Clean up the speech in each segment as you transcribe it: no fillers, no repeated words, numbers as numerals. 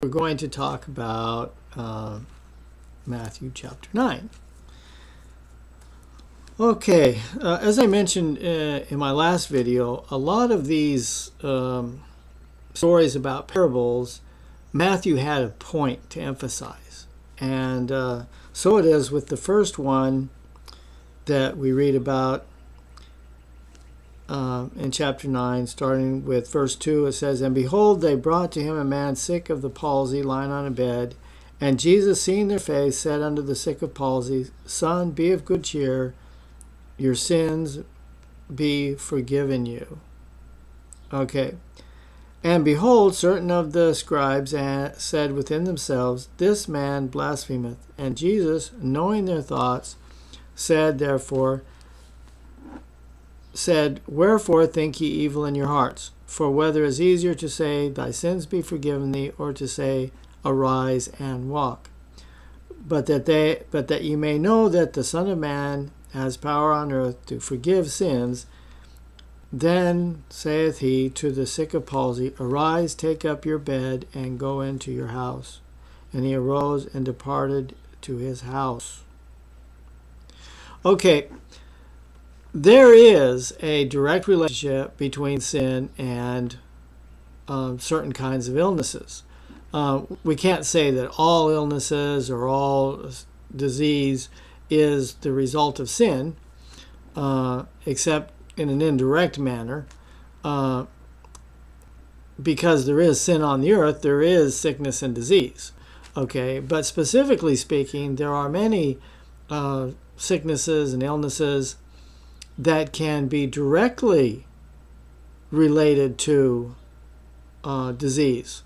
we're going to talk about Matthew chapter 9. Okay, as I mentioned in my last video, a lot of these stories about parables, Matthew had a point to emphasize. And so it is with the first one that we read about in chapter 9, starting with verse 2. It says, "And behold, they brought to him a man sick of the palsy, lying on a bed. And Jesus, seeing their faith, said unto the sick of palsy, Son, be of good cheer, your sins be forgiven you." Okay. "And behold, certain of the scribes said within themselves, This man blasphemeth. And Jesus, knowing their thoughts, said, Wherefore think ye evil in your hearts? For whether is easier to say, Thy sins be forgiven thee, or to say, Arise and walk? But that ye may know that the Son of Man has power on earth to forgive sins. Then saith he to the sick of palsy, Arise, take up your bed, and go into your house. And he arose and departed to his house." Okay, there is a direct relationship between sin and certain kinds of illnesses. We can't say that all illnesses or all disease is the result of sin, except in an indirect manner. Because there is sin on the earth, there is sickness and disease. Okay, but specifically speaking, there are many sicknesses and illnesses that can be directly related to disease,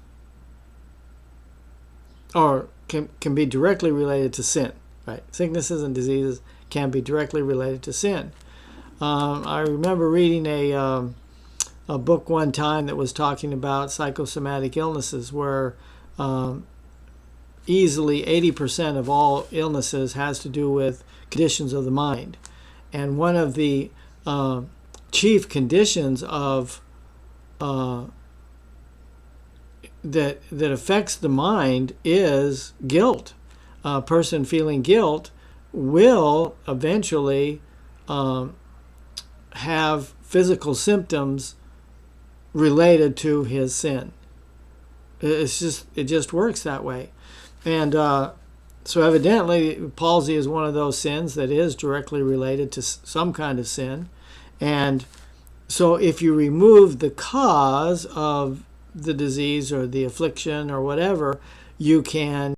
or can be directly related to sin. Right? Sicknesses and diseases can be directly related to sin. I remember reading a book one time that was talking about psychosomatic illnesses, where easily 80% of all illnesses has to do with conditions of the mind. And one of the chief conditions of that affects the mind is guilt. A person feeling guilt will eventually have physical symptoms related to his sin. It just works that way. And so evidently, palsy is one of those sins that is directly related to some kind of sin. And so if you remove the cause of the disease or the affliction or whatever, you can